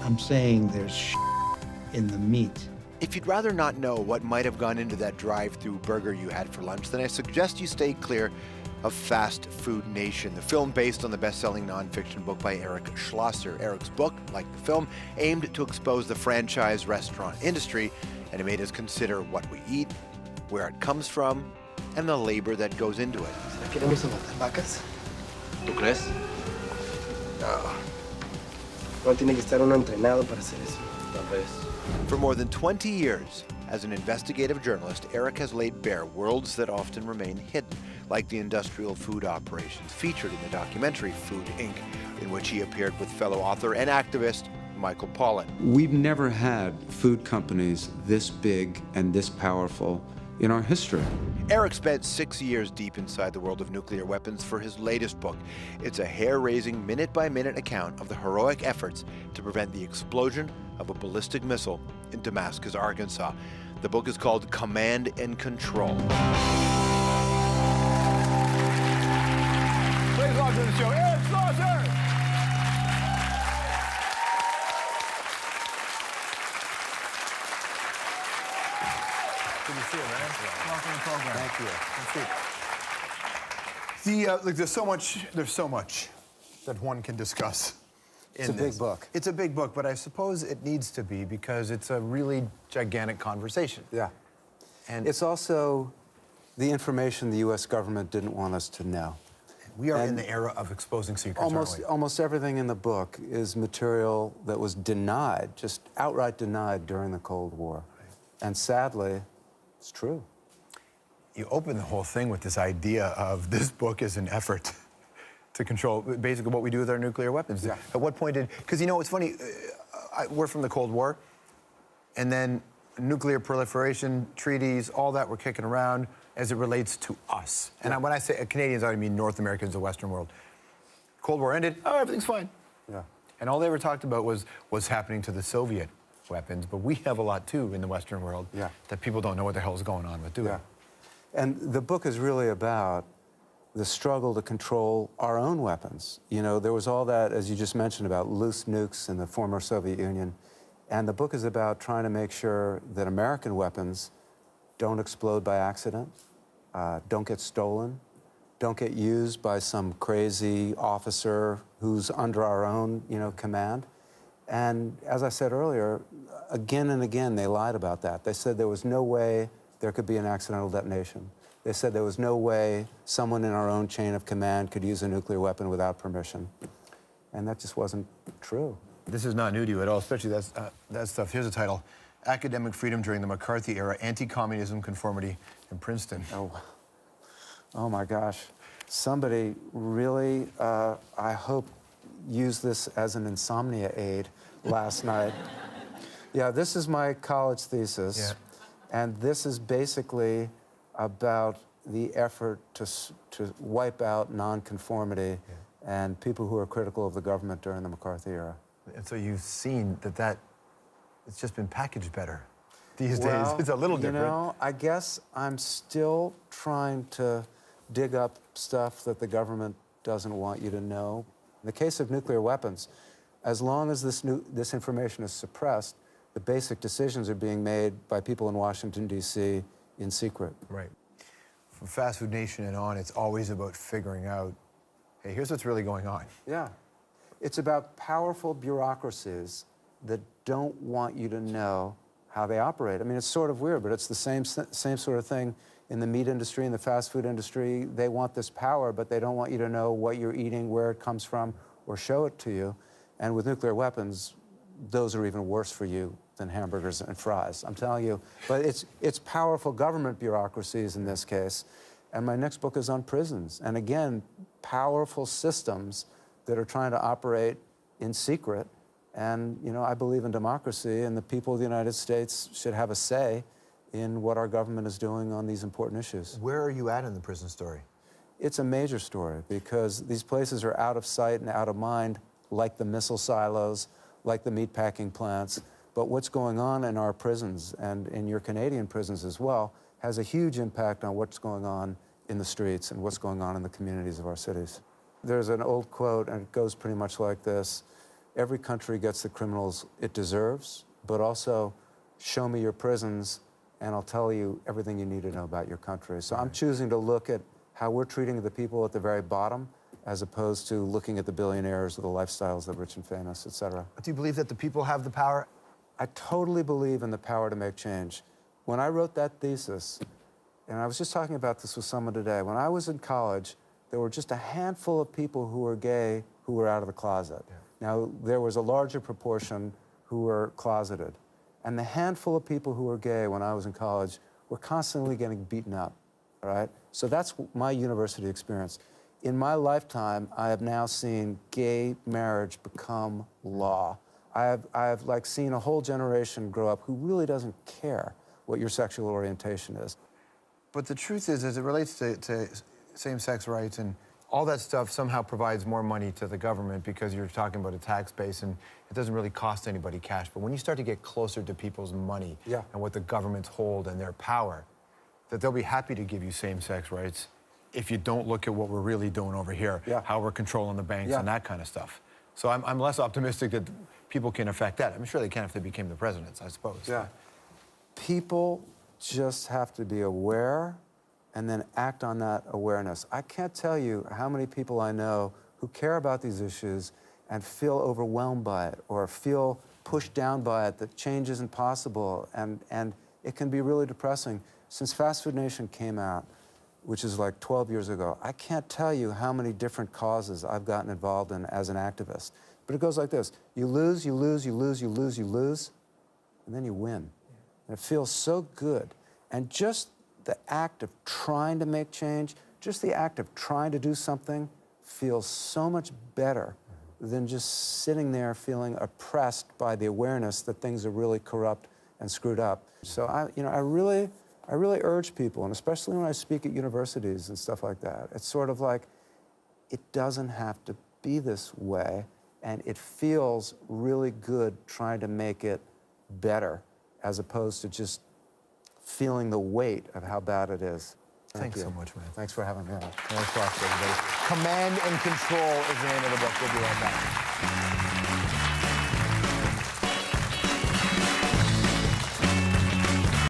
I'm saying there's in the meat. If you'd rather not know what might have gone into that drive-through burger you had for lunch, then I suggest you stay clear of Fast Food Nation, the film based on the best-selling nonfiction book by Eric Schlosser. Eric's book, like the film, aimed to expose the franchise restaurant industry, and it made us consider what we eat, where it comes from, and the labor that goes into it. ¿Queremos en las vacas? ¿Tú crees? No. No tiene que estar uno entrenado para hacer eso. Tal vez. For more than 20 years, as an investigative journalist, Eric has laid bare worlds that often remain hidden, like the industrial food operations featured in the documentary Food, Inc., in which he appeared with fellow author and activist Michael Pollan. We've never had food companies this big and this powerful in our history. Eric spent 6 years deep inside the world of nuclear weapons for his latest book. It's a hair-raising, minute-by-minute account of the heroic efforts to prevent the explosion of a ballistic missile in Damascus, Arkansas. The book is called Command and Control. Please welcome to the show, Eric Schlosser! Good to see you, man. Welcome to the program. Thank you. Look, there's so much that one can discuss. It's a big book. It's a big book, but I suppose it needs to be because it's a really gigantic conversation. Yeah. And it's also the information the U.S. government didn't want us to know. We are in the era of exposing secrets, aren't we? Almost everything in the book is material that was denied, just outright denied during the Cold War. Right. And sadly, it's true. You open the whole thing with this idea of this book is an effort to control basically what we do with our nuclear weapons. Yeah. At what point did, because you know, it's funny, we're from the Cold War, and then nuclear proliferation treaties, all that were kicking around as it relates to us. And when I say Canadians, I mean North Americans, the Western world. Cold War ended, oh, everything's fine. Yeah. And all they ever talked about was what's happening to the Soviet weapons, but we have a lot too in the Western world that people don't know what the hell is going on with, do they? And the book is really about the struggle to control our own weapons. You know, there was all that, as you just mentioned, about loose nukes in the former Soviet Union. And the book is about trying to make sure that American weapons don't explode by accident, don't get stolen, don't get used by some crazy officer who's under our own, command. And as I said earlier, again and again, they lied about that. They said there was no way there could be an accidental detonation. They said there was no way someone in our own chain of command could use a nuclear weapon without permission. And that just wasn't true. This is not new to you at all, especially that stuff. Here's the title: Academic Freedom During the McCarthy Era, Anti-Communism Conformity in Princeton. Oh my gosh. Somebody really, I hope, used this as an insomnia aid last night. Yeah, this is my college thesis. And this is basically about the effort to wipe out nonconformity and people who are critical of the government during the McCarthy era. And so you've seen that it's just been packaged better these days. It's a little different. You know, I guess I'm still trying to dig up stuff that the government doesn't want you to know. In the case of nuclear weapons, as long as this information is suppressed, the basic decisions are being made by people in Washington, D.C. in secret. Right. From Fast Food Nation and on, it's always about figuring out, hey, here's what's really going on. Yeah. It's about powerful bureaucracies that don't want you to know how they operate. I mean, it's sort of weird, but it's the same sort of thing in the meat industry, in the fast food industry. They want this power, but they don't want you to know what you're eating, where it comes from, or show it to you. And with nuclear weapons, those are even worse for you than hamburgers and fries, I'm telling you. But it's powerful government bureaucracies in this case. And my next book is on prisons. And again, powerful systems that are trying to operate in secret. And, I believe in democracy, and the people of the United States should have a say in what our government is doing on these important issues. Where are you at in the prison story? It's a major story because these places are out of sight and out of mind, like the missile silos, like the meatpacking plants. But what's going on in our prisons and in your Canadian prisons as well has a huge impact on what's going on in the streets and what's going on in the communities of our cities. There's an old quote, and it goes pretty much like this: every country gets the criminals it deserves, but also show me your prisons and I'll tell you everything you need to know about your country. So I'm choosing to look at how we're treating the people at the very bottom as opposed to looking at the billionaires or the lifestyles, the rich and famous, et cetera. Do you believe that the people have the power? I totally believe in the power to make change. When I wrote that thesis, and I was just talking about this with someone today, when I was in college, there were just a handful of people who were gay who were out of the closet. Yeah. Now, there was a larger proportion who were closeted. And the handful of people who were gay when I was in college were constantly getting beaten up, all right? So that's my university experience. In my lifetime, I have now seen gay marriage become law. I have like seen a whole generation grow up who really doesn't care what your sexual orientation is. But the truth is, as it relates to same-sex rights and all that stuff somehow provides more money to the government because you're talking about a tax base and it doesn't really cost anybody cash. But when you start to get closer to people's money and what the governments hold and their power, that they'll be happy to give you same-sex rights if you don't look at what we're really doing over here, how we're controlling the banks and that kind of stuff. So I'm less optimistic that people can affect that. I'm sure they can if they became the presidents, I suppose. Yeah. People just have to be aware and then act on that awareness. I can't tell you how many people I know who care about these issues and feel overwhelmed by it or feel pushed down by it, that change isn't possible, and it can be really depressing. Since Fast Food Nation came out, which is like 12 years ago, I can't tell you how many different causes I've gotten involved in as an activist. But it goes like this: you lose, you lose, you lose, you lose, you lose, and then you win. And it feels so good. And just the act of trying to make change, just the act of trying to do something feels so much better than just sitting there feeling oppressed by the awareness that things are really corrupt and screwed up. So I really urge people, and especially when I speak at universities and stuff like that, it's sort of like, it doesn't have to be this way, and it feels really good trying to make it better as opposed to just feeling the weight of how bad it is. Thanks so much, man. Thanks for having me on. Nice talk to everybody. Command and Control is the name of the book. We'll be right back.